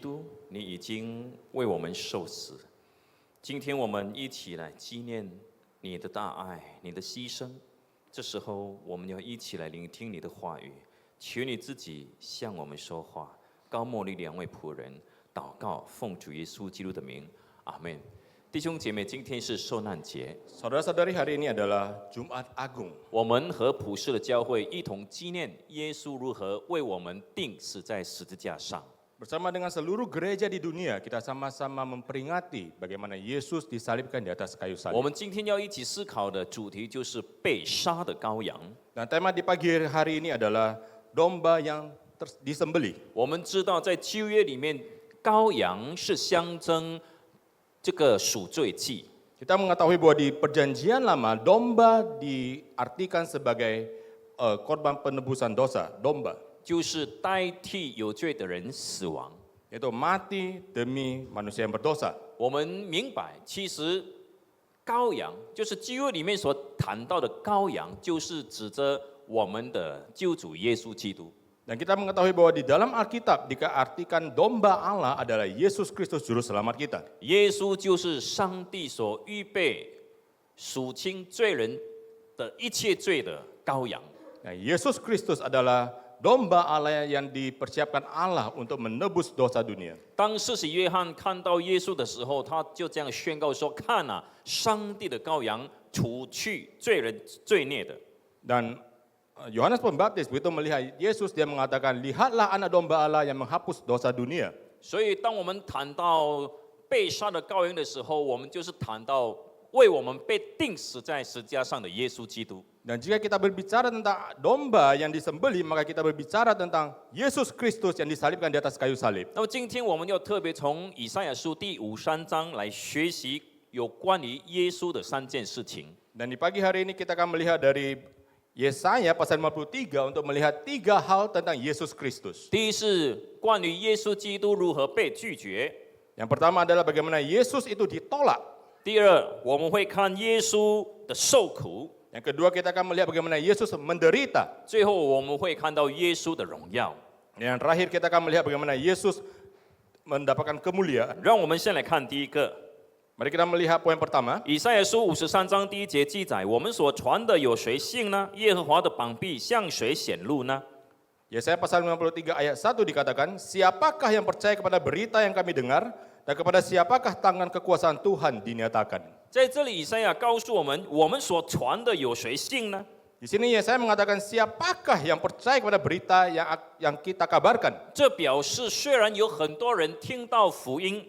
督，你已经为我们受死。今天我们一起来纪念你的大爱，你的牺牲。这时候我们要一起来聆听你的话语，求你自己向我们说话。高莫你两位仆人祷告，奉主耶稣基督的名，阿门。弟兄姐妹，今天是受难节， Saudara-saudari, hari ini adalah Jumat Agung. 我们和普世的教会一同纪念耶稣如何为我们钉死在十字架上。 Bersama dengan seluruh gereja di dunia, kita sama-sama memperingati bagaimana Yesus disalibkan di atas kayu 我 salib. 们今天要一起思考的主题就是被杀的羔羊。 Dan tema di pagi hari ini adalah domba yang disembelih. 我们知道，在旧约里面，羔羊是象征这个赎罪祭。 Kita mengetahui bahwa di perjanjian lama, domba diartikan sebagai korban penebusan dosa, domba. 就是代替有罪的人死亡。 Yaitu mati demi manusia yang berdosa. 我们明白，其实羔羊就是旧约里面所谈到的羔羊，就是指着我们的救主耶稣基督。 Dan kita mengetahui bahwa di dalam Alkitab diartikan domba Allah adalah Yesus Kristus juru selamat kita. 耶稣就是上帝所预备赎清罪人的一切罪的羔羊。 Nah, Yesus Kristus adalah domba Allah yang dipersiapkan Allah untuk menebus dosa dunia. 当施洗约翰看到耶稣的时候，他就这样宣告说：“看啊，上帝的羔羊，除去罪人罪孽的。” Dan Yohanes Pembaptis begitu melihat Yesus, dia mengatakan, lihatlah anak domba Allah yang menghapus dosa dunia. 所以，当我们谈到被杀的羔羊的时候，我们就是谈到为我们被钉死在十字架上的耶稣基督。 Dan jika kita berbicara tentang domba yang disembelih, maka kita berbicara tentang Yesus Kristus yang disalibkan di atas kayu salib. 那么，今天我们要特别从以赛亚书第53章来学习有关于耶稣的3件事情。 Dan di pagi hari ini kita akan melihat dari Yesaya pasal 53 untuk melihat 3 hal tentang Yesus Kristus. 第一是关于耶稣基督如何被拒绝。 Yang pertama adalah bagaimana Yesus itu ditolak. 第二，我们会看耶稣的受苦。 Yang kedua kita akan melihat bagaimana Yesus menderita. 最后我们会看到耶稣的荣耀。 Yang terakhir kita akan melihat bagaimana Yesus mendapatkan kemuliaan. 让我们先来看第一个， Mari kita melihat poin pertama. 以赛亚书53章第1节记载：我们所传的有谁信呢？耶和华的膀臂向谁显露呢？ Yesaya pasal 53 ayat 1 dikatakan, siapakah yang percaya kepada berita yang kami dengar, dan kepada siapakah tangan kekuasaan Tuhan dinyatakan. 在这里，以赛亚告诉我们所传的有谁信呢？ Di sini Yesaya mengatakan, siapakah yang percaya kepada berita yang kita kabarkan. 这表示虽然有很多人听到福音，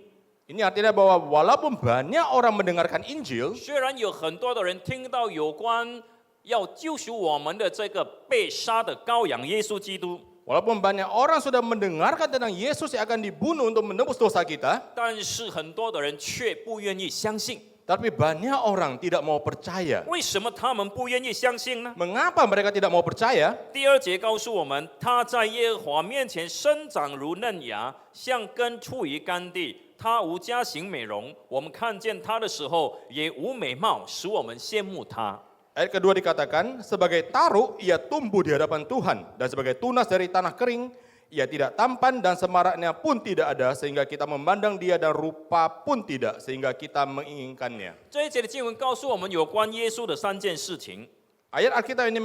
Ini artinya bahwa walaupun banyak orang mendengarkan Injil, 虽然有很多的人听到有关要救赎我们的这个被杀的羔羊耶稣基督， walaupun banyak orang sudah mendengarkan tentang Yesus yang akan dibunuh untuk menebus dosa kita, 但是很多的人却不愿意相信。 tapi banyak orang tidak mau percaya. 为什么他们不愿意相信呢？ Mengapa mereka tidak mau percaya? 第2节告诉我们，他在耶和华面前生长如嫩芽，像根出于干地。他无家型美容，我们看见他的时候也无美貌，使我们羡慕他。 Ayat kedua dikatakan, sebagai taru ia tumbuh di hadapan Tuhan, dan sebagai tunas dari tanah kering, ia tidak tampan dan semaraknya pun tidak ada, sehingga kita memandang dia dan rupa pun tidak, sehingga kita menginginkannya. 这一节的经文告诉我们有关耶稣的3件事情， Ayat Alkitab ini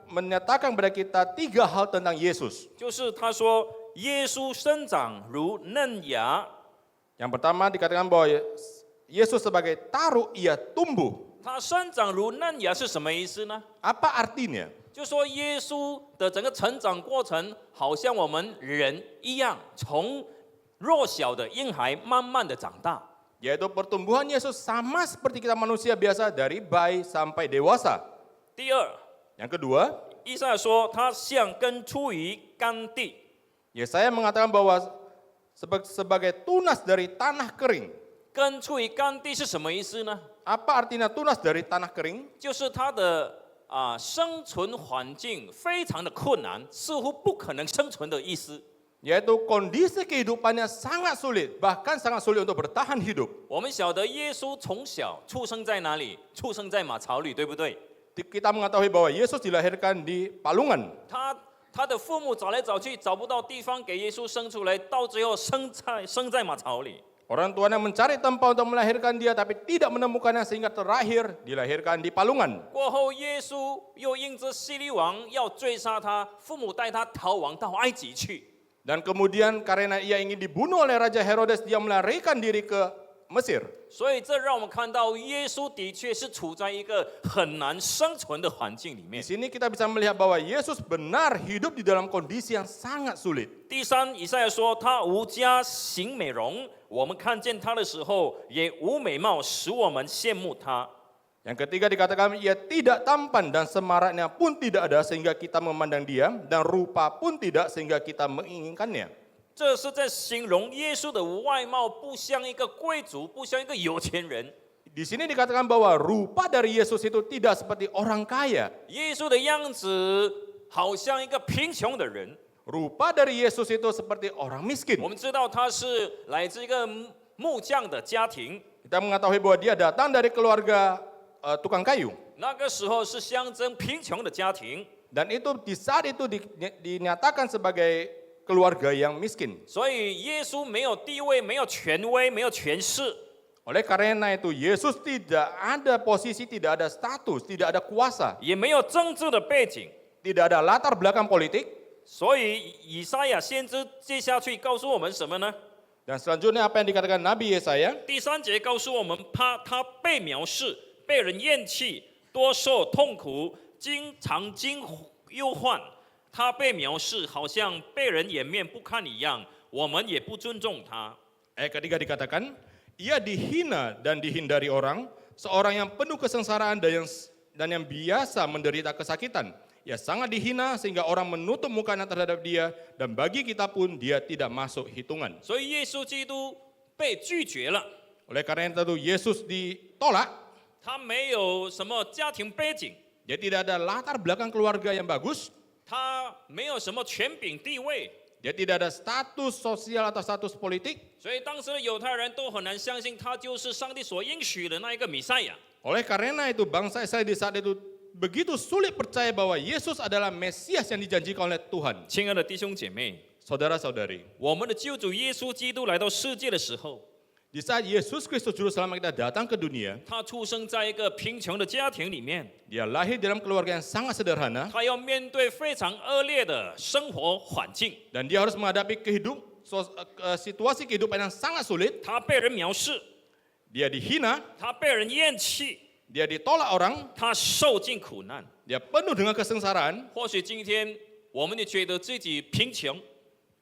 menyatakan kepada kita 3 hal tentang Yesus. 就是他说耶稣生长如嫩芽， Yang pertama dikatakan bahwa Yesus sebagai taru ia tumbuh. 他生长如嫩芽是什么意思呢？ Apa artinya? 就说耶稣的整个成长过程，好像我们人一样，从弱小的婴孩慢慢的长大。 Yaitu pertumbuhan Yesus sama seperti kita manusia biasa dari bayi sampai dewasa. 第二， Yang kedua, 以赛亚说他像根出于干地。 Yesaya mengatakan bahwa sebagai tunas dari tanah kering. 根出于干地是什么意思呢？ Apa artinya tunas dari tanah kering? 就是他的生存环境非常的困难，似乎不可能生存的意思。 Yaitu kondisi kehidupannya sangat sulit, bahkan sangat sulit untuk bertahan hidup. 我们晓得耶稣从小出生在哪里？出生在马槽里，对不对？ Kita mengetahui bahwa Yesus dilahirkan di Palungan. 他他的父母找来找去找不到地方给耶稣生出来，到最后生在马槽里。 Orang tuanya mencari tempat untuk melahirkan dia tapi tidak menemukannya sehingga terakhir dilahirkan di palungan. 过后，耶稣又因着希律王要追杀他，父母带他逃亡到埃及去。 Dan kemudian karena ia ingin dibunuh oleh Raja Herodes, dia melarikan diri ke Mesir. 所以，这让我们看到耶稣的确是处在一个很难生存的环境里 Di 面。 sini kita bisa melihat bahwa Yesus benar hidup di dalam kondisi yang sangat sulit. 第三，以赛亚说他无家行美容，我们看见他的时候也无美貌，使我们羡慕他。 Yang ketiga dikatakan ia tidak tampan dan semaraknya pun tidak ada sehingga kita memandang dia dan rupa pun tidak sehingga kita menginginkannya. 这是在形容耶稣的外貌不像一个贵族，不像一个有钱人。 Di sini dikatakan bahwa rupa dari Yesus itu tidak seperti orang kaya. 耶稣的样子好像一个贫穷的人。 Rupa dari Yesus itu seperti orang miskin. 我们知道他是来自一个木匠的家庭， Kita mengetahui bahwa dia datang dari keluarga tukang kayu. 那个时候是象征贫穷的家庭， Dan itu di saat itu dinyatakan sebagai keluarga yang miskin. 所以耶稣没有地位，没有权威，没有权势。 Oleh karena itu Yesus tidak ada posisi, tidak ada status, tidak ada kuasa, 也没有政治的背景， tidak ada latar belakang politik. 所以以赛亚先知接下去告诉我们什么呢？ Dan selanjutnya apa yang dikatakan Nabi Yesaya? 第3节告诉我们，他被藐视，被人厌弃，多受痛苦，经常经忧患。他被藐视，好像被人掩面不看一样，我们也不尊重他。 Ayat ketiga dikatakan, ia dihina dan dihindari orang, seorang yang penuh kesengsaraan dan yang biasa menderita kesakitan. Ia sangat dihina sehingga orang menutup mukanya terhadap dia dan bagi kita pun dia tidak masuk hitungan. 所以耶稣基督被拒绝了， Oleh karena itu Yesus ditolak, 他没有什么家庭背景， dia tidak ada latar belakang keluarga yang bagus, 他没有什么权柄地位， dia tidak ada status sosial atau status politik. 所以当时的犹太人都很难相信他就是上帝所应许的那一个弥赛亚。 Oleh karena itu bangsa Israel di saat itu begitu sulit percaya bahwa Yesus adalah Mesias yang dijanjikan oleh Tuhan. 亲爱的弟兄姐妹， Saudara-saudari, 我们的救主耶稣基督来到世界的时候， di saat Yesus Kristus Juru Selamat kita datang ke dunia, 他出生在一个贫穷的家庭里面， dia lahir dalam keluarga yang sangat sederhana 他要面对非常恶劣的生活环境， dan dia harus menghadapi situasi kehidupan yang sangat sulit. 他被人藐视， Dia dihina, 他被人厌弃， dia ditolak orang, 他受尽苦难。 dia penuh dengan kesengsaraan. 或许今天我们也觉得自己贫穷，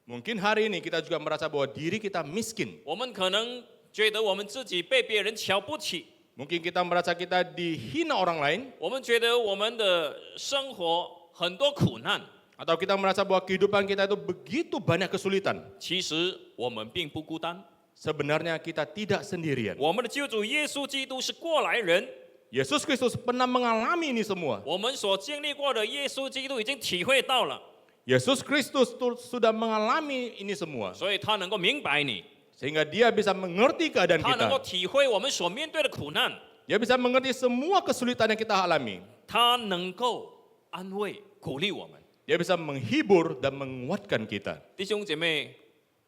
Mungkin hari ini kita juga merasa bahwa diri kita miskin. 我们可能觉得我们自己被别人瞧不起， Mungkin kita merasa kita dihina orang lain, 我们觉得我们的生活很多苦难。 atau kita merasa bahwa kehidupan kita itu begitu banyak kesulitan. 其实我们并不孤单， Sebenarnya kita tidak sendirian. 我们的救主耶稣基督是过来人， Yesus Kristus pernah mengalami ini semua. 我们所经历过的耶稣基督已经体会到了， Yesus Kristus sudah mengalami ini semua. 所以他能够明白你， Sehingga dia bisa mengerti keadaan 他能够 kita. 体会我们所面对的苦难， Dia bisa mengerti semua kesulitan yang kita alami. 他能够安慰鼓励我们。 Dia bisa menghibur dan menguatkan kita. 弟兄姐妹，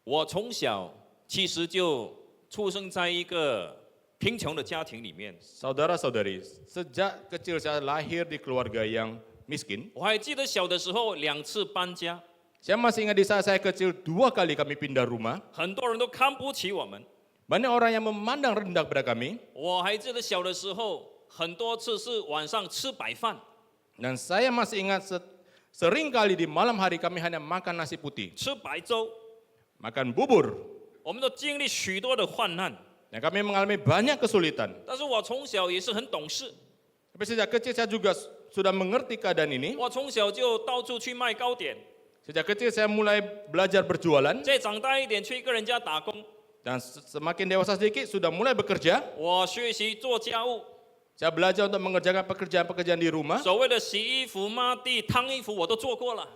我从小其实就出生在一个贫穷的家庭里面。 Saudara-saudari, sejak kecil saya lahir di keluarga yang miskin. 我还记得小的时候2次搬家， Saya masih ingat di saat saya kecil 2 kali kami pindah rumah. 很多人都看不起我们。 Banyak orang yang memandang rendah kepada kami. 我还记得小的时候，很多次是晚上吃白饭， Dan saya masih ingat sering kali di malam hari kami hanya makan nasi putih, 吃白粥， makan bubur. 我们都经历许多的患难。 Dan kami mengalami banyak kesulitan. 但是我从小也是很懂事， Tapi sejak kecil saya juga sudah mengerti keadaan ini. 我从小就到处去卖糕点， Sejak kecil saya mulai belajar berjualan. 再长大一点去跟人家打工， Dan semakin dewasa sedikit sudah mulai bekerja. 我学习做家务， Saya belajar untuk mengerjakan pekerjaan-pekerjaan di rumah. 所谓的洗衣服、抹地、烫衣服我都做过了。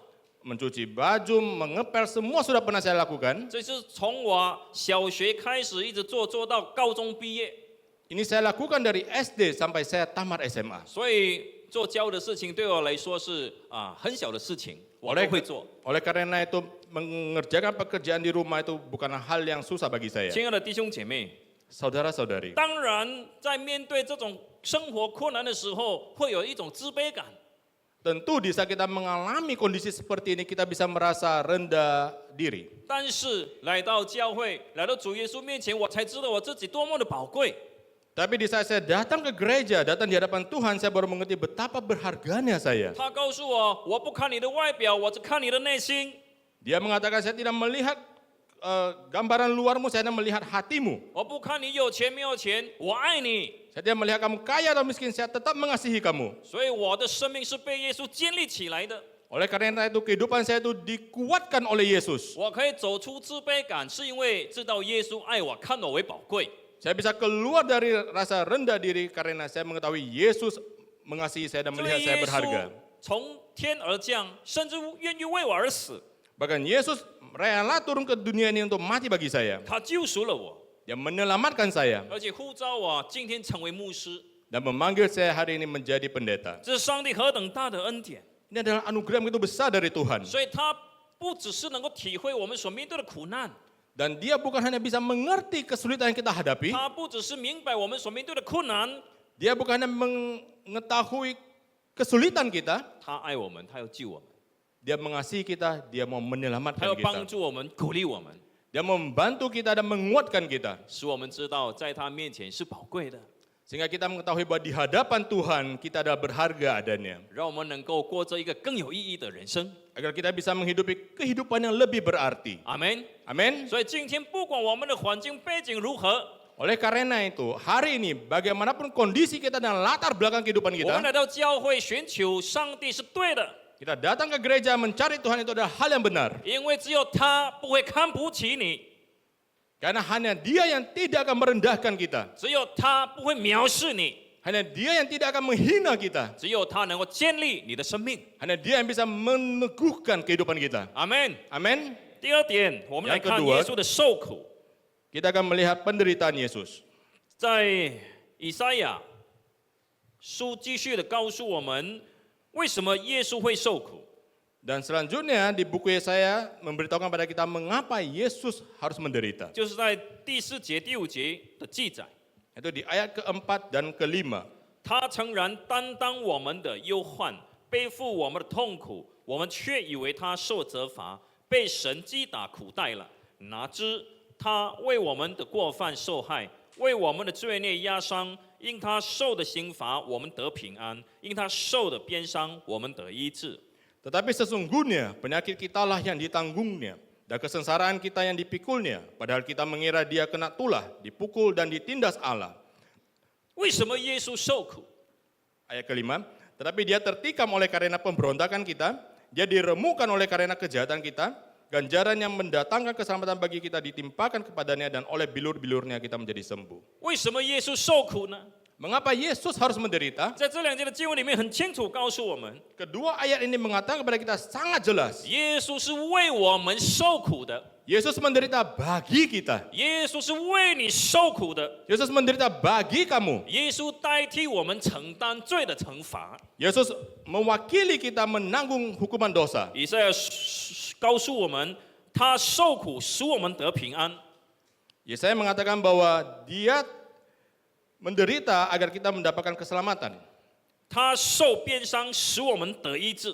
Mencuci baju, mengepel, semua sudah pernah saya lakukan. 这是从我小学开始一直做到高中毕业， Ini saya lakukan dari SD sampai saya tamat SMA. 所以做家务的事情对我来说是很小的事情，我都 Oleh 会做。 oleh karena itu mengerjakan pekerjaan di rumah itu bukanlah hal yang susah bagi saya. 亲爱的弟兄姐妹， Saudara-saudari, 当然在面对这种生活困难的时候，会有一种自卑感。 tentu di saat kita mengalami kondisi seperti ini kita bisa merasa rendah diri. 但是来到教会，来到主耶稣面前，我才知道我自己多么的宝贵。 Tapi di saat saya datang ke gereja, datang di hadapan Tuhan, saya baru mengerti betapa berharganya saya. 他告诉我，我不看你的外表，我只看你的内心。 Dia mengatakan saya tidak melihat gambaran luarmu, saya hanya melihat hatimu. 我不看你有钱没有钱，我爱你。 Saya tidak melihat kamu kaya atau miskin, saya tetap mengasihi kamu. 所以我的生命是被耶稣建立起来的。 Oleh karena itu kehidupan saya itu dikuatkan oleh Yesus. 我可以走出自卑感，是因为知道耶稣爱我，看我为宝贵。 Saya bisa keluar dari rasa rendah diri karena saya mengetahui Yesus mengasihi saya dan 这 melihat 位 saya 耶 berharga. 稣从天而降，甚至愿意为我而死， Bahkan Yesus rela turun ke dunia ini untuk mati bagi saya. 他救赎了我， Dia menyelamatkan saya 而且呼召我今天成为牧师。 dan memanggil saya hari ini menjadi pendeta. 这是上帝何等大的恩典！ Ini adalah anugerah yang begitu besar dari Tuhan. 所以他不只是能够体会我们所面对的苦难， Dan dia bukan hanya bisa mengerti kesulitan yang kita hadapi, 他不只是明白我们所面对的困难， dia bukan hanya mengetahui kesulitan kita, 他爱我们，他要救我们， dia mengasihi kita, dia mau 他 menyelamatkan 要帮 kita. 助我们，鼓励我们， Dia membantu kita dan menguatkan kita. 使我们知道在他面前是宝贵的， Sehingga kita mengetahui bahwa di hadapan Tuhan kita adalah berharga adanya. 让我们能够过着一个更有意义的人生。 Agar kita bisa menghidupi kehidupan yang lebih berarti. 阿门。 Amin. 所以今天不管我们的环境背景如何， Oleh karena itu, hari ini bagaimanapun kondisi kita dan latar belakang kehidupan 我们 kita, 来到教会寻求上帝是对的， kita datang ke gereja mencari Tuhan itu adalah hal yang benar. 因为只有他不会看不起你， Karena hanya Dia yang tidak akan merendahkan kita. 只有他不会藐视你， Hanya Dia yang tidak akan menghina kita. 只有他能够建立你的生命。 Hanya Dia yang bisa meneguhkan kehidupan kita. 阿门。 Amin. 第二点，我们来 Yang 看 kedua 耶稣的受苦， Kita akan melihat penderitaan Yesus. 在以赛亚书继续的告诉我们，为什么耶稣会受苦。 Dan selanjutnya di buku Yesaya memberitahukan pada kita mengapa Yesus harus menderita. 就是在第4节、第5节的记载， Itu di ayat keempat dan kelima. 他诚然担当我们的忧患，背负我们的痛苦，我们却以为他受责罚，被神击打苦待了。哪知他为我们的过犯受害，为我们的罪孽压伤。因他受的刑罚，我们得平安；因他受的鞭伤，我们得医治。 Tetapi sesungguhnya penyakit kitalah yang ditanggungnya dan kesengsaraan kita yang dipikulnya. Padahal kita mengira dia kena tulah, dipukul dan ditindas Allah. 为什么耶稣受苦？ Ayat kelima, tetapi dia tertikam oleh karena pemberontakan kita, dia diremukan oleh karena kejahatan kita, ganjaran yang mendatangkan keselamatan bagi kita ditimpakan kepadanya dan oleh bilur-bilurnya kita menjadi sembuh. 为什么耶稣受苦呢？ Mengapa Yesus harus menderita? 在这2节的经文里面很清楚告诉我们， Kedua ayat ini mengatakan kepada kita sangat jelas. 耶稣是为我们受苦的， Yesus menderita bagi kita. 耶稣是为你受苦的， Yesus menderita bagi kamu. 耶稣代替我们承担罪的惩罚。 Yesus mewakili kita menanggung hukuman dosa. 以赛亚告诉我们，他受苦使我们得平安。 Yesaya mengatakan bahwa dia menderita agar kita mendapatkan keselamatan. 他受鞭伤使我们得医治。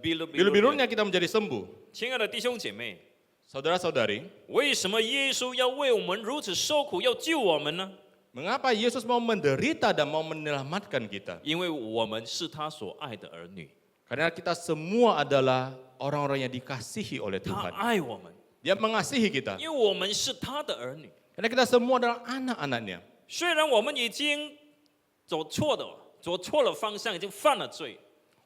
Bilur-bilurnya kita menjadi sembuh. 亲爱的弟兄姐妹， Saudara-saudari, 为什么耶稣要为我们如此受苦，要救我们呢？ mengapa Yesus mau menderita dan mau menyelamatkan kita? 因为我们是他所爱的儿女， Karena kita semua adalah orang-orang yang dikasihi oleh 他 Tuhan. 爱我们， Dia mengasihi kita. 因为我们是他的儿女。 Karena kita semua adalah anak-anaknya. 虽然我们已经走错了方向，已经犯了罪，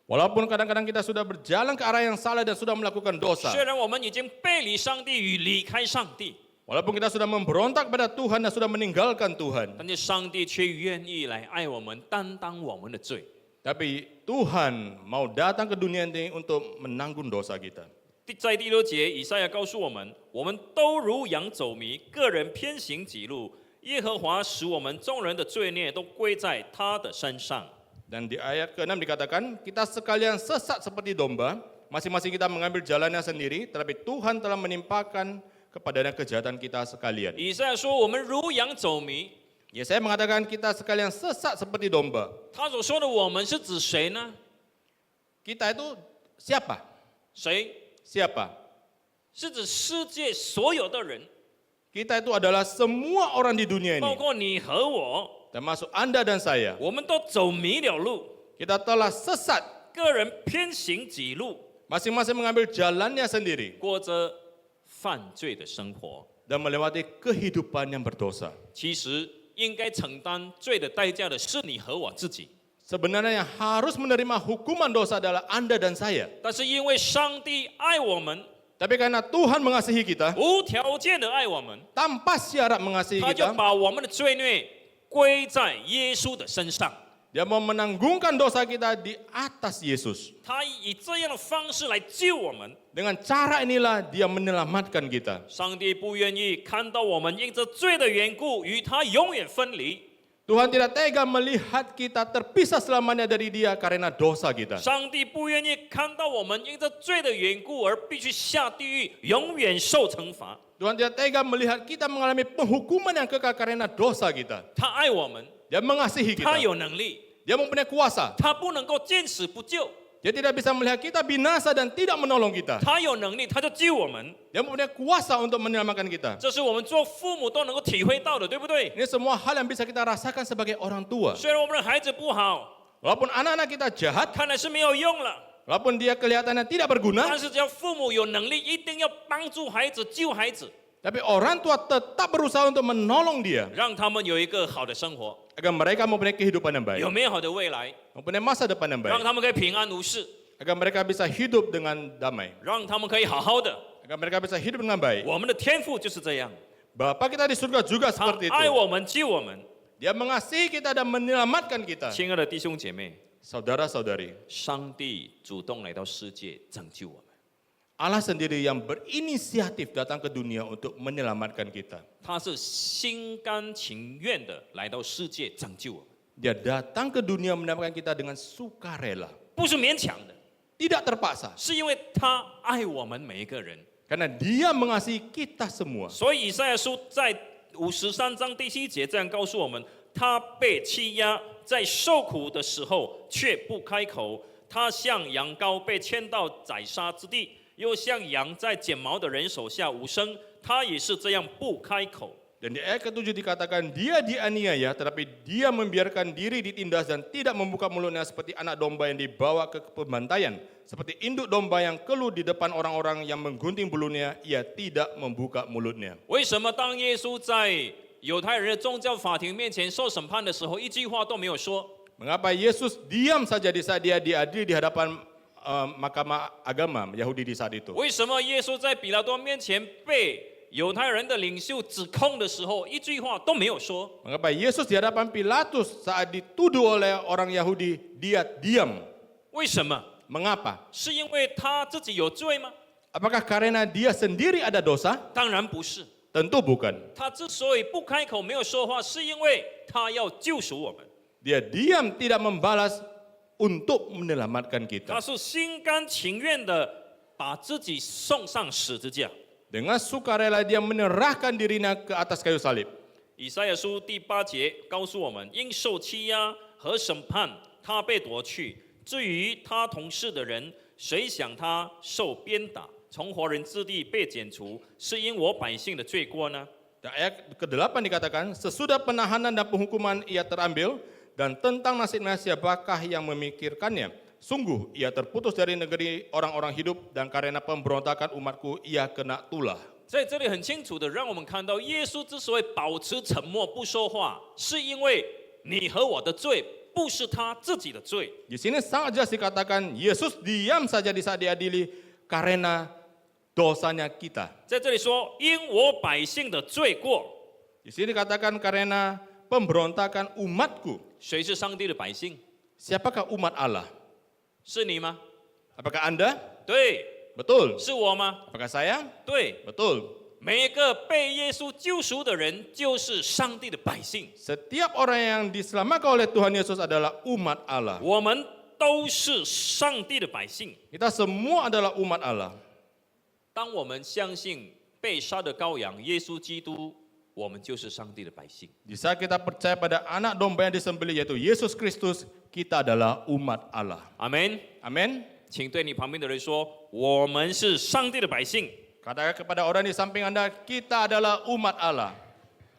Walaupun kadang-kadang kita sudah berjalan ke arah yang salah dan sudah melakukan dosa. 虽然我们已经背离上帝与离开上帝， Walaupun kita sudah memberontak pada Tuhan dan sudah meninggalkan Tuhan. 但是上帝却愿意来爱我们，担当我们的罪。 Tapi Tuhan mau datang ke dunia ini untuk menanggung dosa kita. 在第6节，以赛亚告诉我们，我们都如羊走迷，个人偏行己路，耶和华使我们众人的罪孽都归在他的身上。 Dan di ayat ke-6 dikatakan, kita sekalian sesat seperti domba, masing-masing kita mengambil jalannya sendiri, tetapi Tuhan telah menimpakan kepadanya kejahatan kita sekalian. 以赛亚说我们如羊走迷， Yesaya mengatakan kita sekalian sesat seperti domba. 他所说的我们是指谁呢？ Kita itu siapa? 谁？ Siapa? 是指世界所有的人， Kita itu adalah semua orang di dunia 包 ini, 括你和我， termasuk Anda dan saya. 我们都走迷了路， Kita telah sesat, 个人偏行己路， masing-masing mengambil jalannya sendiri 过着犯罪的生活。 dan melewati kehidupan yang berdosa. 其实应该承担罪的代价的是你和我自己， Sebenarnya yang harus menerima hukuman dosa adalah Anda dan saya. 但是因为上帝爱我们， Tapi karena Tuhan mengasihi kita, 无条件的爱我们， tanpa syarat mengasihi 他就 kita, 把我们的罪孽归在耶稣的身上。 Dia mau menanggungkan dosa kita di atas Yesus. 他以这样的方式来救我们。 Dengan cara inilah dia menyelamatkan kita. 上帝不愿意看到我们因着罪的缘故与他永远分离。 Tuhan tidak tega melihat kita terpisah selamanya dari dia karena dosa kita. 上帝不愿意看到我们因着罪的缘故而必须下地狱，永远受惩罚。 Tuhan tidak tega melihat kita mengalami penghukuman yang kekal karena dosa kita. 他爱我们， Dia mengasihi 他 kita. 有能力， Dia mempunyai kuasa. 他不能够见死不救。 Dia tidak bisa melihat kita binasa dan tidak menolong kita. 他有能力，他就救我们。 Dia mempunyai kuasa untuk menyelamatkan kita. 这是我们做父母都能够体会到的，对不对？ Ini semua hal yang bisa kita rasakan sebagai orang tua. 虽然我们的孩子不好， Walaupun anak-anak kita jahat, 看来是没有用了， walaupun dia kelihatannya tidak 但 berguna, 是只要父母有能力，一定要帮助孩子、救孩子， tapi orang tua tetap berusaha untuk menolong dia 让他们有一个好的生活， agar mereka mempunyai kehidupan yang baik, 有美好的未来， mempunyai masa depan yang 让 baik, 他们可以平安无事， agar mereka bisa hidup dengan damai, 让他们可以好好的。 agar mereka bisa hidup dengan baik. 我们的天父就是这样， Bapa kita di surga juga 他 seperti 爱 itu. 我们、救我们。 Dia mengasihi kita dan menyelamatkan kita. 亲爱的弟兄姐妹， Saudara-saudari, 上帝主动来到世界拯救我们， Allah sendiri yang berinisiatif datang ke dunia untuk menyelamatkan kita. 他是心甘情愿的来到世界拯救我们， Dia datang ke dunia menyelamatkan kita dengan sukarela, 不是勉强的， tidak terpaksa. 是因为他爱我们每一个人。 Karena dia mengasihi kita semua. 所以以赛亚书在53章第7节这样告诉我们：他被欺压，在受苦的时候却不开口；他像羊羔被牵到宰杀之地，又像羊在剪毛的人手下无声。他也是这样不开口。 Dan di ayat ke-7 dikatakan dia dianiaya tetapi dia membiarkan diri ditindas dan tidak membuka mulutnya seperti anak domba yang dibawa ke pembantaian. Seperti induk domba yang keluh di depan orang-orang yang menggunting bulunya, ia tidak membuka mulutnya. 为什么当耶稣在犹太人的宗教法庭面前受审判的时候，一句话都没有说？ Mengapa Yesus diam saja di saat dia diadili di hadapan mahkamah agama Yahudi di saat itu? 为什么耶稣在比拉多面前被犹太人的领袖指控的时候，一句话都没有说？ Mengapa Yesus di hadapan Pilatus saat dituduh oleh orang Yahudi, dia diam? 为什么？ Mengapa? 是因为他自己有罪吗？ Apakah karena dia sendiri ada dosa? 当然不是。 Tentu bukan. 他之所以不开口没有说话，是因为他要救赎我们， Dia diam tidak membalas untuk menyelamatkan 他 kita. 是心甘情愿的把自己送上十字架。 Dengan sukarela dia menyerahkan dirinya ke atas kayu salib. 以赛亚书第8节告诉我们，因受欺压和审判，他被夺去。至于他同事的人，谁想他受鞭打，从活人之地被剪除，是因我百姓的罪过呢？ Dan ayat ke-8 dikatakan, sesudah penahanan dan penghukuman ia terambil, dan tentang nasibnya siapakah yang memikirkannya? Sungguh ia terputus dari negeri orang-orang hidup, dan karena pemberontakan umatku ia kena tulah. 在这里很清楚的让我们看到，耶稣之所以保持沉默不说话，是因为你和我的罪不是他自己的罪。 Di sini sangat jelas dikatakan, Yesus diam saja di saat diadili karena dosanya kita. 在这里说，因我百姓的罪过， Di sini dikatakan karena pemberontakan umatku. 谁是上帝的百姓？ Siapakah umat Allah? 是你吗？ Apakah Anda? 对， Betul. 是我吗？ Apakah saya? 对， Betul. 每一个被耶稣救赎的人就是上帝的百姓， Setiap orang yang diselamatkan oleh Tuhan Yesus adalah umat Allah. 我们都是上帝的百姓。 Kita semua adalah umat Allah. 当我们相信被杀的羔羊耶稣基督，我们就是上帝的百姓。 Di saat kita percaya pada anak domba yang disembelih yaitu Yesus Kristus, kita adalah umat Allah. 阿门。 Amin. 请对你旁边的人说：“我们是上帝的百姓。 Katakan kepada orang di samping Anda, kita adalah umat Allah. ”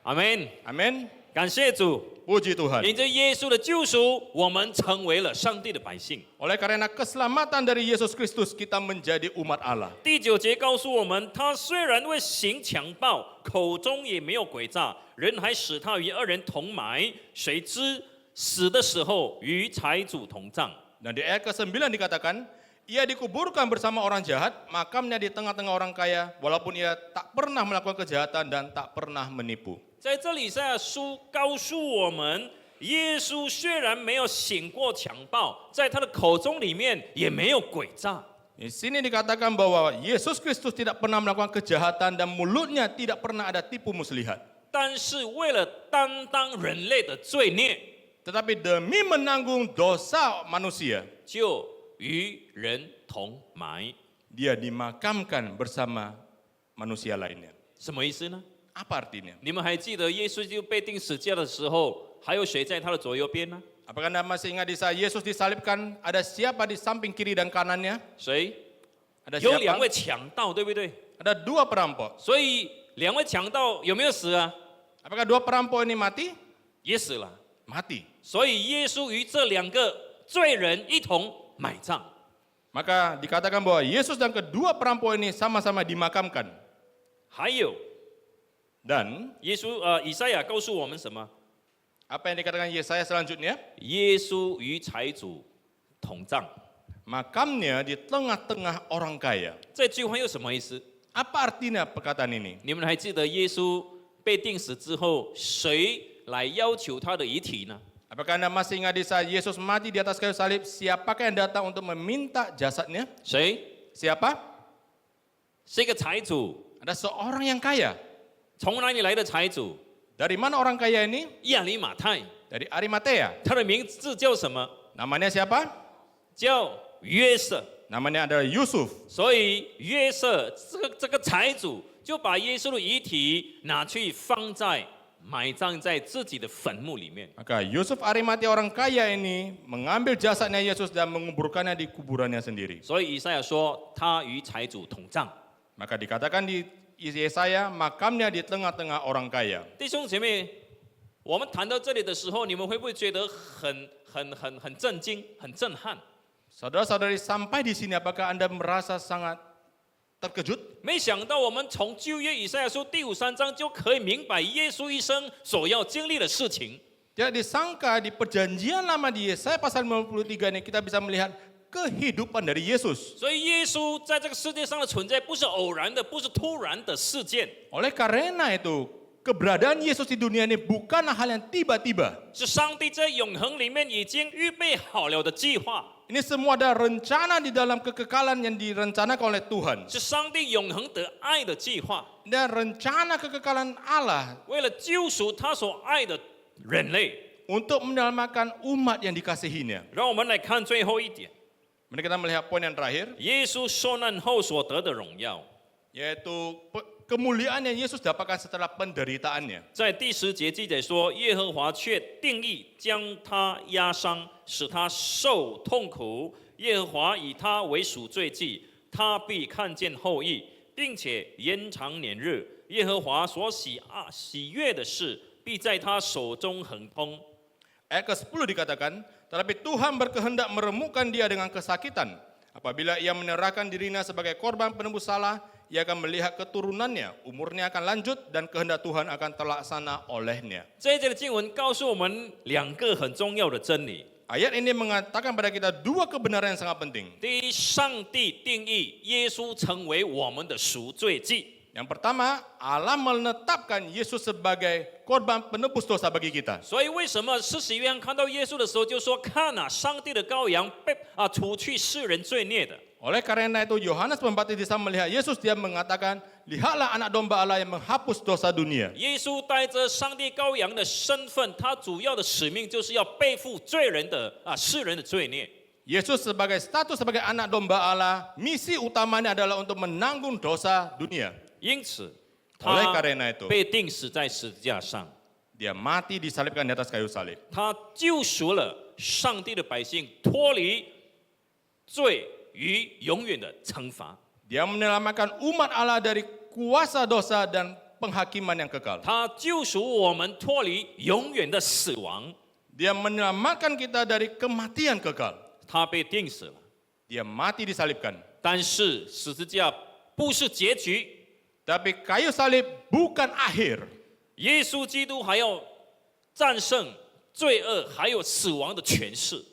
阿门。 Amin. 感谢主， Puji Tuhan. 因着耶稣的救赎，我们成为了上帝的百姓。 Oleh karena keselamatan dari Yesus Kristus, kita menjadi umat Allah. 第9节告诉我们，他虽然为行强暴，口中也没有诡诈，人还使他与恶人同埋，谁知死的时候与财主同葬。 Dan di ayat ke-9 dikatakan, ia dikuburkan bersama orang jahat, makamnya di tengah-tengah orang kaya, walaupun ia tak pernah melakukan kejahatan dan tak pernah menipu. 在这里，以赛亚书告诉我们，耶稣虽然没有行过强暴，在他的口中里面也没有诡诈。 Di sini dikatakan bahwa Yesus Kristus tidak pernah melakukan kejahatan dan mulutnya tidak pernah ada tipu muslihat. 但是为了担当人类的罪孽， Tetapi demi menanggung dosa manusia, 就与人同埋。 dia dimakamkan bersama manusia lainnya. 什么意思呢？ Apa artinya? 你们还记得耶稣就被钉死架的时候，还有谁在他的左右边呢？ Apakah Anda masih ingat di saat Yesus disalibkan, ada siapa di samping kiri dan kanannya? 谁？ Ada 有2 siapa? 位强盗，对不对？ Ada 2 perampok. 所以2位强盗有没有死啊？ Apakah 2 perampok ini mati? 也死了。 Mati. 所以耶稣与这2个罪人一同埋葬。 Maka dikatakan bahwa Yesus dan kedua perampok ini sama-sama dimakamkan. 还有， Dan 以赛亚告诉我们什么？ apa yang dikatakan Yesaya selanjutnya? 耶稣与财主同葬。 Makamnya di tengah-tengah orang kaya. 这句话有什么意思？ Apa artinya perkataan ini? 你们还记得耶稣被钉死之后，谁来要求他的遗体呢？ Apakah Anda masih ingat di saat Yesus mati di atas kayu salib, siapakah yang datang untuk meminta jasadnya? 谁？ Siapa? 是一个财主。 Ada seorang yang kaya. 从哪里来的财主？ Dari mana orang kaya ini? 亚里马太。 Dari Arimatea. 他的名字叫什么？ Namanya siapa? 叫约瑟。 Namanya adalah Yusuf. 所以约瑟这个财主就把耶稣的遗体拿去放在埋葬在自己的坟墓里面。 Maka Yusuf Arimatea orang kaya ini mengambil jasadnya Yesus dan menguburkannya di kuburannya sendiri. 所以以赛亚说他与财主同葬。 Maka dikatakan di Yesaya, makamnya di tengah-tengah orang kaya. 弟兄姐妹，我们谈到这里的时候，你们会不会觉得很震惊、很震撼？ Saudara-saudari, sampai di sini apakah Anda merasa sangat terkejut? 没想到我们从旧约以赛亚书第53章就可以明白耶稣一生所要经历的事情。 Tidak disangka di perjanjian lama di Yesaya pasal 53 ini kita bisa melihat kehidupan dari Yesus. 所以耶稣在这个世界上的存在不是偶然的，不是突然的事件， Oleh karena itu, keberadaan Yesus di dunia ini bukanlah hal yang tiba-tiba. 是上帝在永恒里面已经预备好了的计划， Ini semua ada rencana di dalam kekekalan yang direncanakan oleh Tuhan. 是上帝永恒的爱的计划， Dan rencana kekekalan Allah 为了救赎他所爱的人类。 untuk menyelamatkan umat yang dikasihinya. 让我们来看最后一点， Mari kita melihat poin yang terakhir, 耶稣受难后所得的荣耀。 yaitu kemuliaan yang Yesus dapatkan setelah penderitaannya. 在第10节记载说，耶和华却定义将他压伤，使他受痛苦。耶和华以他为赎罪祭，他必看见后裔，并且延长年日。耶和华所喜悦的事，必在他手中亨通。 Ayat ke-10 dikatakan, tetapi Tuhan berkehendak meremukkan dia dengan kesakitan. Apabila ia menyerahkan dirinya sebagai korban penebus salah, ia akan melihat keturunannya, umurnya akan lanjut dan kehendak Tuhan akan terlaksana olehnya. 这一节的经文告诉我们2个很重要的真理。 Ayat ini mengatakan pada kita 2 kebenaran yang sangat penting. 第一，上帝定义耶稣成为我们的赎罪祭。Yang pertama, Allah menetapkan Yesus sebagai korban penebus dosa bagi kita. 所以为什么施洗约翰看到耶稣的时候就说：“看啊，上帝的羔羊被除去世人罪孽的。” Oleh karena itu Yohanes Pembaptis bisa melihat Yesus, dia mengatakan, lihatlah anak domba Allah yang menghapus dosa dunia. 耶稣带着上帝羔羊的身份，他主要的使命就是要背负罪人的世人的罪孽。 Yesus sebagai status sebagai anak domba Allah, misi utamanya adalah untuk menanggung dosa dunia. 因此， Oleh 他 karena itu, 被钉死在十字架上， dia mati disalibkan di atas kayu salib. 他救赎了上帝的百姓，脱离罪与永远的惩罚。 Dia menyelamatkan umat Allah dari kuasa dosa dan penghakiman yang kekal. 他救赎我们脱离永远的死亡。 Dia menyelamatkan kita dari kematian kekal. 他被钉死了， Dia mati disalibkan. 但是十字架不是结局， Tapi kayu salib bukan akhir. 耶稣基督还要战胜罪恶还有死亡的权势。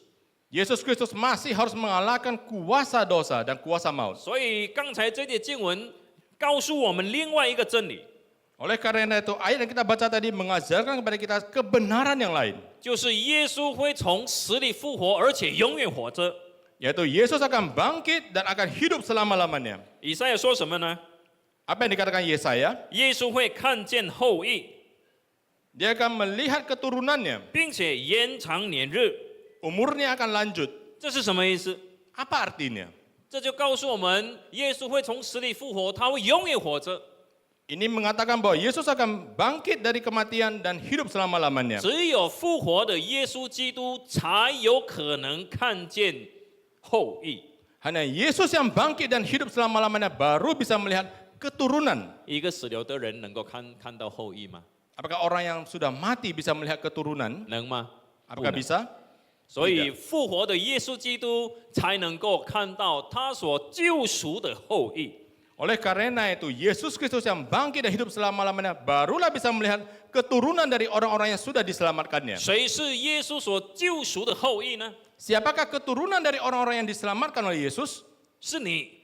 Yesus Kristus masih harus mengalahkan kuasa dosa dan kuasa maut. 所以刚才这节经文告诉我们另外一个真理， Oleh karena itu, ayat yang kita baca tadi mengajarkan kepada kita kebenaran yang lain. 就是耶稣会从死里复活，而且永远活着。 Yaitu Yesus akan bangkit dan akan hidup selama-lamanya. 以赛亚说什么呢？ Apa yang dikatakan Yesaya? 耶稣会看见后裔， Dia akan melihat keturunannya. 并且延长年日。 Umurnya akan lanjut. 这是什么意思？ Apa artinya? 这就告诉我们，耶稣会从死里复活，他会永远活着。 Ini mengatakan bahwa Yesus akan bangkit dari kematian dan hidup selama-lamanya. 只有复活的耶稣基督才有可能看见后裔。 Hanya Yesus yang bangkit dan hidup selama-lamanya baru bisa melihat keturunan. 一个死了的人能够看到后裔吗？ Apakah orang yang sudah mati bisa melihat keturunan? 能吗？ Apakah 不能。 bisa? 所以复活的耶稣基督才能够看到他所救赎的后裔。 Oleh karena itu, Yesus Kristus yang bangkit dan hidup selama-lamanya barulah bisa melihat keturunan dari orang-orang yang sudah diselamatkannya. 谁是耶稣所救赎的后裔呢？ Siapakah keturunan dari orang-orang yang diselamatkan oleh Yesus? 是你，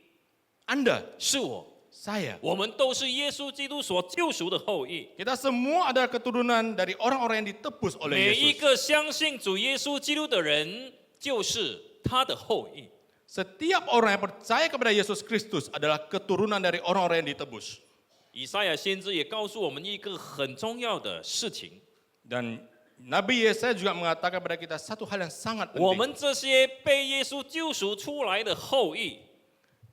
Anda, 是我， saya. 我们都是耶稣基督所救赎的后裔。 Kita semua adalah keturunan dari orang-orang yang ditebus 每 oleh 一 Yesus. 个相信主耶稣基督的人，就是他的后裔。 Setiap orang yang percaya kepada Yesus Kristus adalah keturunan dari orang-orang yang ditebus. 以赛亚先知也告诉我们一个很重要的事情： Dan Nabi Yesaya juga mengatakan kepada kita satu hal yang sangat 我 penting. 们这些被耶稣救赎出来的后裔，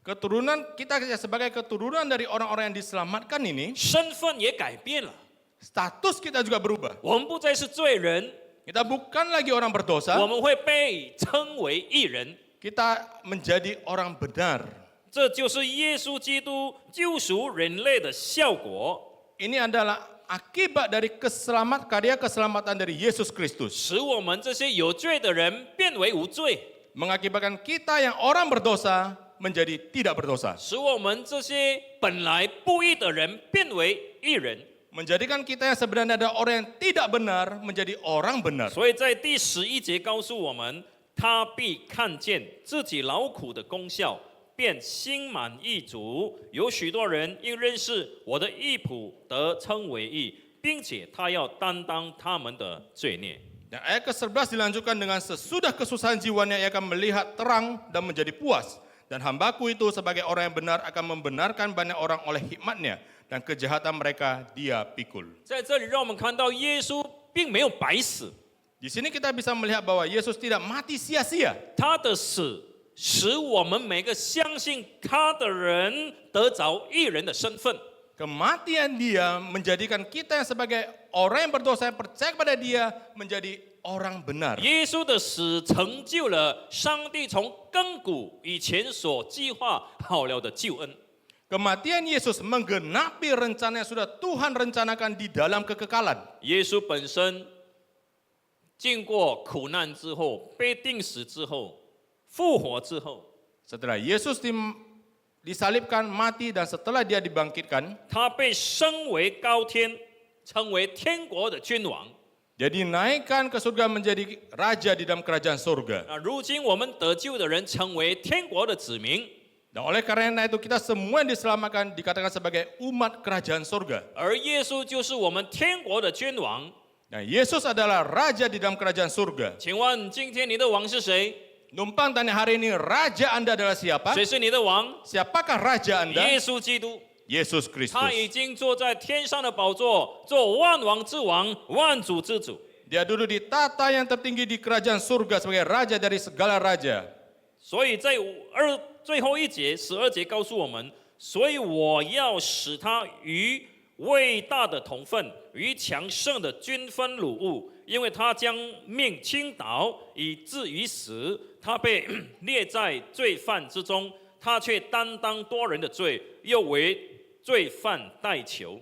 Keturunan kita sebagai keturunan dari orang-orang yang diselamatkan ini, 身份也改变了。 status kita juga berubah. 我们不再是罪人， Kita bukan lagi orang berdosa, 我们会被称为义人。 kita menjadi orang benar. 这就是耶稣基督救赎人类的效果， Ini adalah akibat dari karya keselamatan dari Yesus Kristus. 使我们这些有罪的人变为无罪， Mengakibatkan kita yang orang berdosa menjadi tidak berdosa. 使我们这些本来不义的人变为义人。 Menjadikan kita yang sebenarnya ada orang yang tidak benar menjadi orang benar. 所以在第11节告诉我们，他必看见自己劳苦的功效，便心满意足。有许多人因认识我的义仆得称为义，并且他要担当他们的罪孽。 Dan ayat ke-11 dilanjutkan dengan sesudah kesusahan jiwanya ia akan melihat terang dan menjadi puas. Dan hambaku itu sebagai orang yang benar akan membenarkan banyak orang oleh hikmatnya. Dan kejahatan mereka dia pikul. 在这里，让我们看到耶稣并没有白死， Di sini kita bisa melihat bahwa Yesus tidak mati sia-sia. 他的死使我们每个相信他的人得着义人的身份。 Kematian dia menjadikan kita yang sebagai orang yang berdosa yang percaya kepada dia menjadi orang benar. 耶稣的死成就了上帝从亘古以前所计划好了的救恩。 Kematian Yesus menggenapi rencana yang sudah Tuhan rencanakan di dalam kekekalan. 耶稣本身经过苦难之后，被钉死之后，复活之后， Setelah Yesus disalibkan, mati, dan setelah dia dibangkitkan, 他被升为高天，成为天国的君王。 dia dinaikkan ke surga menjadi raja di dalam kerajaan surga. 如今我们得救的人成为天国的子民。Dan oleh karena itu kita semua yang diselamatkan dikatakan sebagai umat kerajaan surga. 而耶稣就是我们天国的君王。 Nah, Yesus adalah raja di dalam kerajaan surga. 请问今天你的王是谁？ Numpang tanya hari ini raja Anda adalah siapa? 谁是你的王？ Siapakah raja Anda? 耶稣基督。 Yesus 他已 Kristus. 经坐在天上的宝座，做万王之王、万主之主。 Dia duduk di tata yang tertinggi di kerajaan surga sebagai raja dari segala raja. 所以在最后一节12节告诉我们，所以我要使他与伟大的同分，与强盛的均分掳物，因为他将命倾倒，以至于死。他被列在罪犯之中，他却担当多人的罪，又为罪犯代求。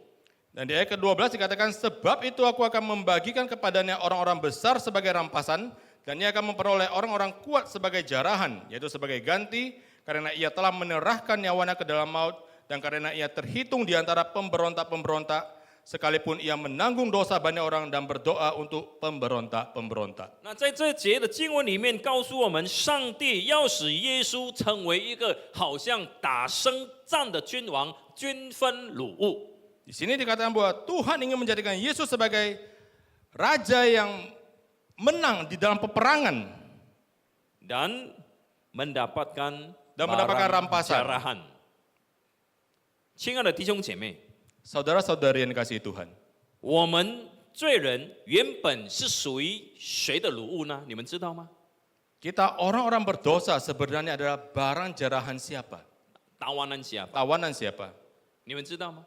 Dan di ayat ke-12 dikatakan, sebab itu aku akan membagikan kepadanya orang-orang besar sebagai rampasan, dan ia akan memperoleh orang-orang kuat sebagai jarahan, yaitu sebagai ganti, karena ia telah menyerahkan nyawanya ke dalam maut, dan karena ia terhitung di antara pemberontak-pemberontak, sekalipun ia menanggung dosa banyak orang dan berdoa untuk pemberontak-pemberontak. 那在这节的经文里面告诉我们，上帝要使耶稣成为一个好像打胜仗的君王，均分掳物。 Di sini dikatakan bahwa Tuhan ingin menjadikan Yesus sebagai raja yang menang di dalam peperangan dan mendapatkan rampasan. jarahan。亲爱的弟兄姐妹， Saudara-saudari yang dikasihi Tuhan, 我们罪人原本是属于谁的掳物呢？你们知道吗？ kita orang-orang berdosa sebenarnya adalah barang jarahan siapa? tawanan siapa？ Tawanan siapa? 你们知道吗？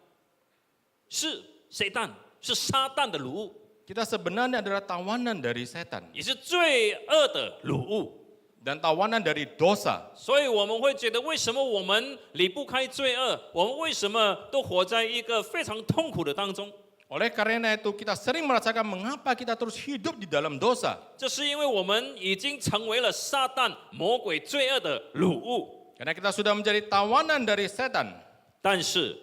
是谁蛋，是撒旦的掳物， Kita sebenarnya adalah tawanan dari setan 也是罪恶的掳物。 dan tawanan dari dosa. 所以我们会觉得，为什么我们离不开罪恶？我们为什么都活在一个非常痛苦的当中？ Oleh karena itu kita sering merasakan mengapa kita terus hidup di dalam dosa. 这是因为我们已经成为了撒旦、魔鬼、罪恶的掳物。 Karena kita sudah menjadi tawanan dari setan. 但是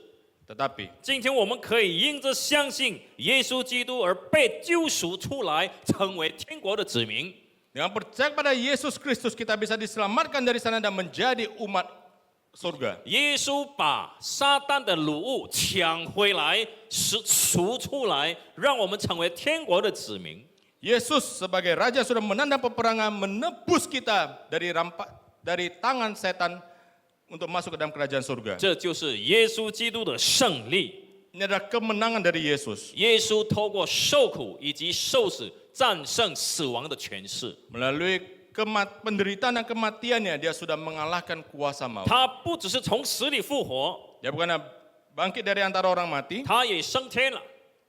Tetapi 今天我们可以因着相信耶稣基督而被救赎出来，成为天国的子民。 dengan percaya kepada Yesus Kristus kita bisa diselamatkan dari sana dan menjadi umat surga. 耶稣把撒旦的掳物抢回来，赎出来，让我们成为天国的子民。 Yesus sebagai raja sudah menandang peperangan menebus kita dari tangan setan untuk masuk ke dalam kerajaan surga. 这就是耶稣基督的胜利。 Ini adalah kemenangan dari Yesus. 耶稣透过受苦以及受死，战胜死亡的权势。 Melalui penderitaan dan kematiannya dia sudah mengalahkan kuasa maut. 他不只是从死里复活， Dia bukan bangkit dari antara orang mati, 他也升天了。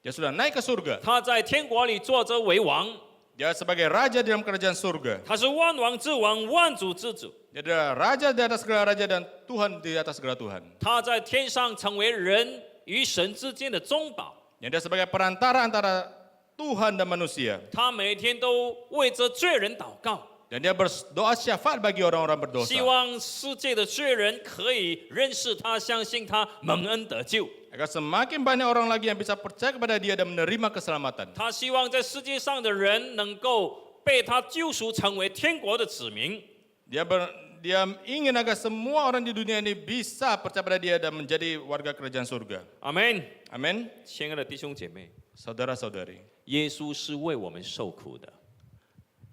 dia sudah naik ke surga. 他在天国里坐着为王， Dia sebagai raja di dalam kerajaan surga. 他是万王之王、万主之主。 Dia adalah raja di atas segala raja dan Tuhan di atas segala Tuhan. 他在天上成为人与神之间的中保。 Yang dia sebagai perantara antara Tuhan dan manusia. 他每天都为着罪人祷告， Dan dia berdoa syafaat bagi orang-orang berdosa. 希望世界的罪人可以认识他、相信他、蒙恩得救。 Agar semakin banyak orang lagi yang bisa percaya kepada dia dan menerima keselamatan. 他希望在世界上的人能够被他救赎，成为天国的子民。 Dia ingin agar semua orang di dunia ini bisa percaya pada dia dan menjadi warga kerajaan surga. 阿门。 Amin. 亲爱的弟兄姐妹， Saudara-saudari, 耶稣是为我们受苦的，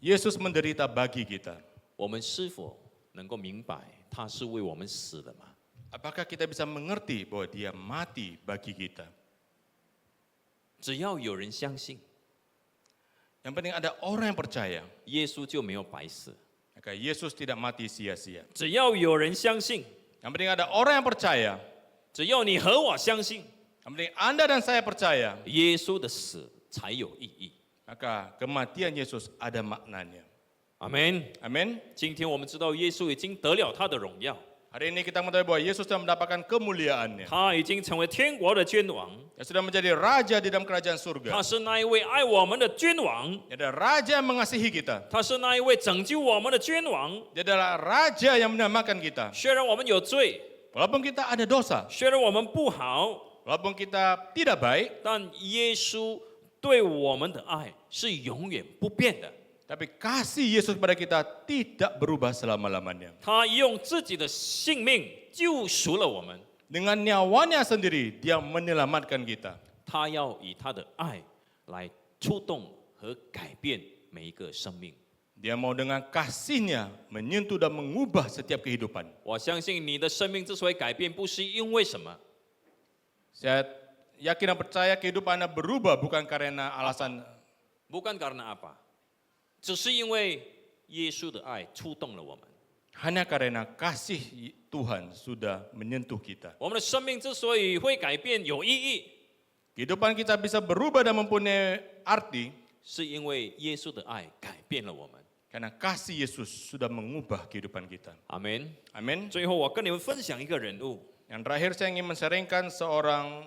Yesus menderita bagi kita. 我们是否能够明白他是为我们死的吗？ Apakah kita bisa mengerti bahwa dia mati bagi kita? 只要有人相信， Yang penting ada orang yang percaya. 耶稣就没有白死； Maka Yesus tidak mati sia-sia. 只要有人相信， Yang penting ada orang yang percaya. 只要你和我相信， Yang penting Anda dan saya percaya. 耶稣的死才有意义。 Maka kematian Yesus ada maknanya. 阿门。 Amin. 今天我们知道耶稣已经得了他的荣耀， Hari ini kita mengetahui bahwa Yesus sudah mendapatkan kemuliaannya. 他已经成为天国的君王， Dia sudah menjadi raja di dalam kerajaan 他 surga. 是那一位爱我们的君王， Dia adalah raja yang mengasihi kita. 他是那一位拯救我们的君王。 Dia adalah raja yang menyelamatkan kita. 虽然我们有罪， Walaupun kita ada dosa, 虽然我们不好， walaupun kita tidak baik, 但耶稣对我们的爱是永远不变的。Tapi kasih Yesus kepada kita tidak berubah selama-lamanya. 他用自己的性命救赎了我们， Dengan nyawanya sendiri, dia menyelamatkan kita. 他要以他的爱来触动和改变每一个生命。 Dia mau dengan kasihnya menyentuh dan mengubah setiap kehidupan. 我相信你的生命之所以改变，不是因为什么， Saya yakin dan percaya kehidupan Anda berubah bukan karena alasan, 不干karena apa，只是因为耶稣的爱触动了我们。 hanya karena kasih Tuhan sudah menyentuh kita. 我们的生命之所以会改变有意义， Kehidupan kita bisa berubah dan mempunyai arti 是因为耶稣的爱改变了我们。 karena kasih Yesus sudah mengubah kehidupan kita. 阿门。 Amin. 最后，我跟你们分享一个人物 Yang terakhir saya ingin mensaringkan seorang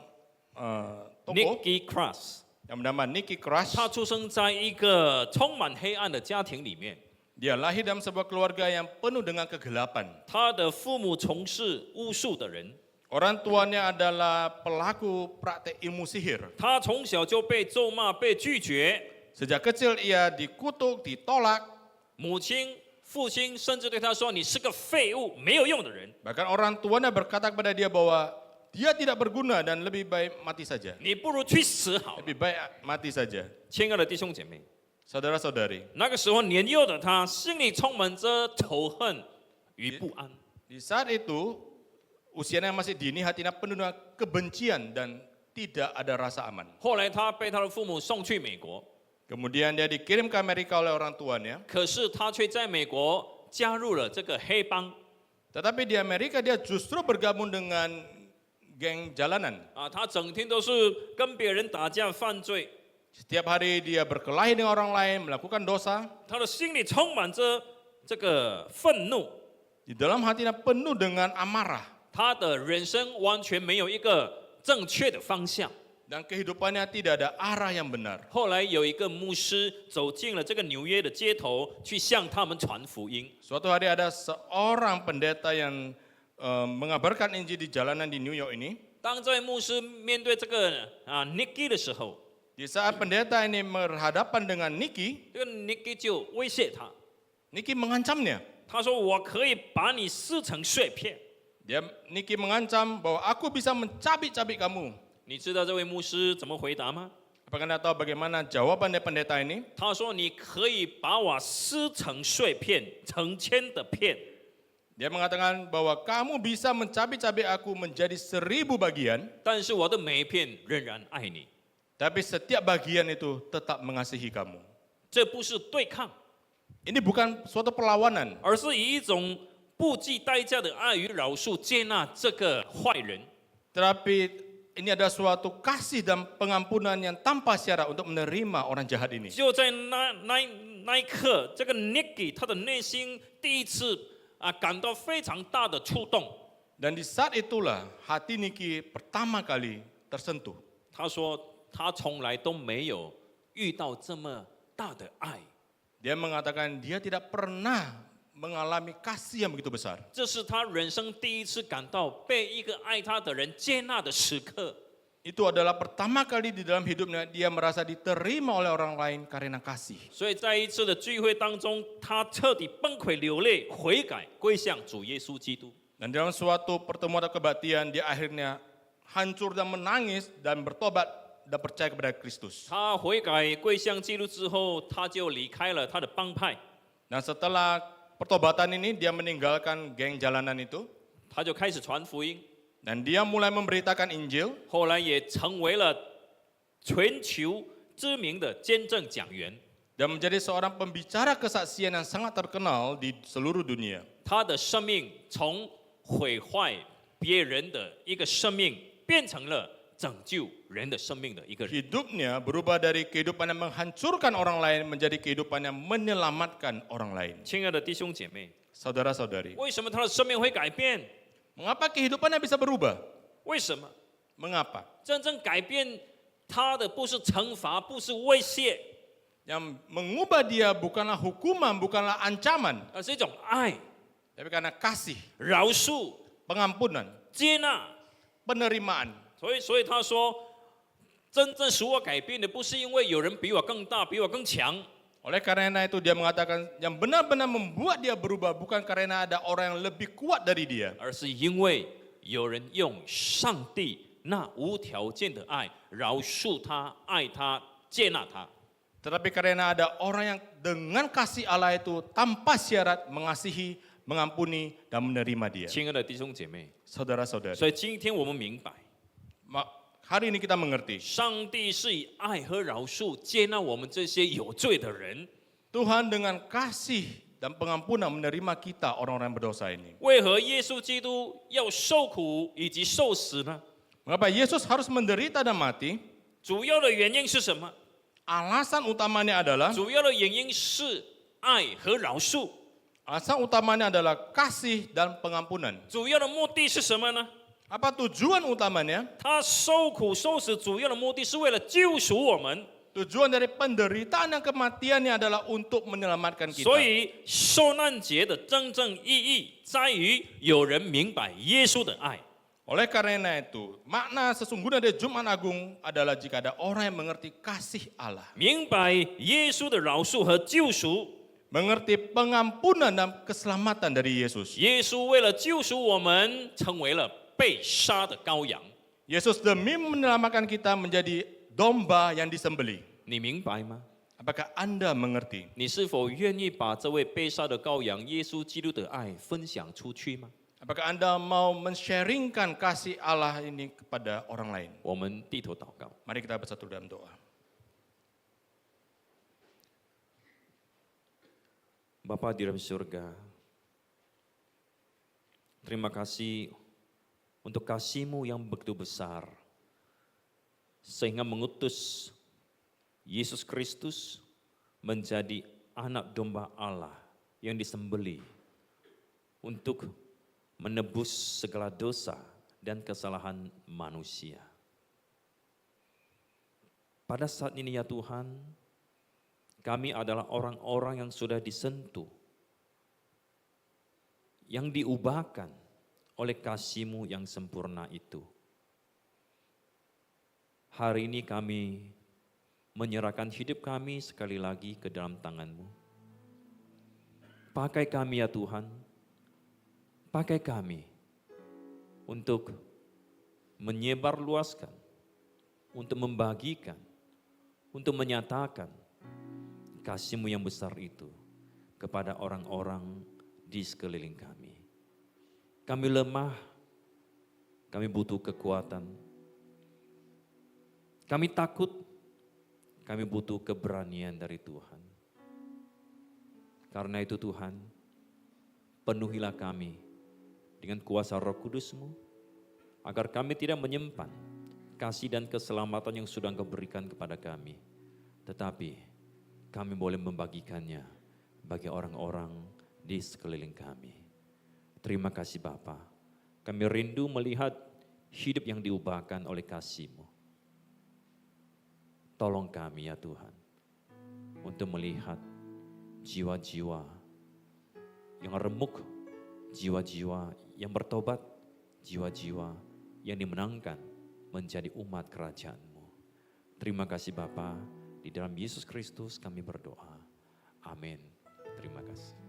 tokoh ，Nicky Cross。 yang bernama Nicky Cross. 他出生在一个充满黑暗的家庭里面， Dia lahir dalam sebuah keluarga yang penuh dengan kegelapan. 他的父母从事巫术的人， Orang tuanya adalah pelaku praktek ilmu sihir. 他从小就被咒骂、被拒绝， Sejak kecil ia dikutuk, ditolak. 母亲、父亲甚至对他说：“你是个废物，没有用的人， Bahkan orang tuanya berkata kepada dia bahwa dia tidak berguna dan lebih baik mati saja. 你不如去死好了。 Lebih baik mati saja. ”亲爱的弟兄姐妹， Saudara-saudari, 那个时候年幼的他心里充满着仇恨与不安。 di saat itu usianya masih dini, hatinya penuh dengan kebencian dan tidak ada rasa aman. 后来他被他的父母送去美国， Kemudian dia dikirim ke Amerika oleh orang tuanya. 可是他却在美国加入了这个黑帮 Tetapi di Amerika dia justru bergabung dengan geng jalanan. 啊，他整天都是跟别人打架犯罪。 Setiap hari dia berkelahi dengan orang lain, melakukan dosa. 他的心里充满着这个愤怒， Di dalam hatinya penuh dengan amarah. 他的人生完全没有一个正确的方向。 Dan kehidupannya tidak ada arah yang benar. 后来有一个牧师走进了这个纽约的街头，去向他们传福音。 Suatu hari ada seorang pendeta yang mengabarkan Injil di jalanan di New York ini. 当这位牧师面对这个Nicky 的时候， Di saat pendeta ini berhadapan dengan Nicky, 这个 Nicky 就威胁他， Nicky mengancamnya. 他说：“我可以把你撕成碎片。 Nicky mengancam bahwa aku bisa mencabik-cabik kamu. ”你知道这位牧师怎么回答吗？ Apakah Anda tahu bagaimana jawaban dari pendeta ini? 他说：“你可以把我撕成碎片，成千的片。 Dia mengatakan bahwa kamu bisa mencabik-cabik aku menjadi 1000 bagian, 但是我的每一片仍然爱你。 tapi setiap bagian itu tetap mengasihi kamu. 这不是对抗， Ini bukan suatu perlawanan, 而是以一种不计代价的爱与饶恕接纳这个坏人。 tetapi ini adalah suatu kasih dan pengampunan yang tanpa syarat untuk menerima orang jahat ini. 就在那一刻，这个 Nicky 他的内心第一次感到非常大的触动。 Dan di saat itulah hati Nicky pertama kali tersentuh. 他说他从来都没有遇到这么大的爱， Dia mengatakan dia tidak pernah mengalami kasih yang begitu besar. 这是他人生第一次感到被一个爱他的人接纳的时刻。 Itu adalah pertama kali di dalam hidupnya dia merasa diterima oleh orang lain karena kasih. 所以在一次的聚会当中，他彻底崩溃流泪，悔改归向主耶稣基督。 Dan dalam suatu pertemuan atau kebaktian dia akhirnya hancur dan menangis dan bertobat dan percaya kepada Kristus. 他悔改归向基督之后，他就离开了他的帮派， Dan setelah pertobatan ini dia meninggalkan geng jalanan itu 他就开始传福音， dan dia mulai memberitakan Injil 后来也成为了全球知名的见证讲员。 dan menjadi seorang pembicara kesaksian yang sangat terkenal di seluruh dunia. 他的生命从毁坏别人的一个生命，变成了拯救人的生命的一个人。 Hidupnya berubah dari kehidupan yang menghancurkan orang lain menjadi kehidupan yang menyelamatkan orang lain. 亲爱的弟兄姐妹， Saudara-saudari, 为什么他的生命会改变？ mengapa kehidupannya bisa berubah? 为什么？ Mengapa? 真正改变他的不是惩罚，不是威胁， Yang mengubah dia bukanlah hukuman, bukanlah ancaman, 而是一种爱、 tapi karena kasih, 饶恕、 pengampunan, 接纳。 penerimaan. 所以他说，真正使我改变的，不是因为有人比我更大、比我更强， Oleh karena itu dia mengatakan yang benar-benar membuat dia berubah bukan karena ada orang yang lebih kuat dari dia. 而是因为有人用上帝那无条件的爱饶恕他、爱他、接纳他。 Tetapi karena ada orang yang dengan kasih Allah itu tanpa syarat mengasihi, mengampuni, dan menerima dia. 亲爱的弟兄姐妹， Saudara-saudara, 所以今天我们明白， hari ini kita mengerti 上帝是以爱和饶恕接纳我们这些有罪的人。 Tuhan dengan kasih dan pengampunan menerima kita orang-orang berdosa ini. 为何耶稣基督要受苦以及受死呢？ Mengapa Yesus harus menderita dan mati? 主要的原因是什么？ Alasan utamanya adalah 主要的原因是爱和饶恕。 alasan utamanya adalah kasih dan pengampunan. 主要的目的是什么呢？ Apa tujuan utamanya? 他受苦受死主要的目的是为了救赎我们， Tujuan dari penderitaan dan kematiannya adalah untuk menyelamatkan 所 kita. 以受难节的真正意义在于有人明白耶稣的爱。 Oleh karena itu, makna sesungguhnya dari Jumat Agung adalah jika ada orang yang mengerti kasih Allah, 明白耶稣的饶恕和救赎， mengerti pengampunan dan keselamatan dari Yesus. 耶稣为了救赎我们，成为了被杀的羔羊。 Yesus demi menyelamatkan kita menjadi domba yang disembelih. 你明白吗？ Apakah Anda mengerti? 你是否愿意把这位被杀的羔羊耶稣基督的爱分享出去吗？ Apakah Anda mau men-sharingkan kasih Allah ini kepada orang lain? 我们低头祷告。 Mari kita bersatu dalam doa. Bapa di dalam surga, terima kasih untuk kasih-Mu yang begitu besar, sehingga mengutus Yesus Kristus menjadi anak domba Allah yang disembelih untuk menebus segala dosa dan kesalahan manusia. Pada saat ini ya Tuhan, kami adalah orang-orang yang sudah disentuh, yang diubahkan oleh kasih-Mu yang sempurna itu. Hari ini kami menyerahkan hidup kami sekali lagi ke dalam tangan-Mu. Pakai kami ya Tuhan, pakai kami untuk menyebarluaskan, untuk membagikan, untuk menyatakan kasih-Mu yang besar itu kepada orang-orang di sekeliling kami. Kami lemah, kami butuh kekuatan, kami takut, kami butuh keberanian dari Tuhan. Karena itu Tuhan, penuhilah kami dengan kuasa Roh Kudus-Mu, agar kami tidak menyimpan kasih dan keselamatan yang sudah Engkau berikan kepada kami, tetapi kami boleh membagikannya bagi orang-orang di sekeliling kami. Terima kasih Bapa, kami rindu melihat hidup yang diubahkan oleh kasih-Mu. Tolong kami ya Tuhan, untuk melihat jiwa-jiwa yang remuk, jiwa-jiwa yang bertobat, jiwa-jiwa yang dimenangkan menjadi umat kerajaan-Mu. Terima kasih Bapa, di dalam Yesus Kristus kami berdoa. Amin. Terima kasih.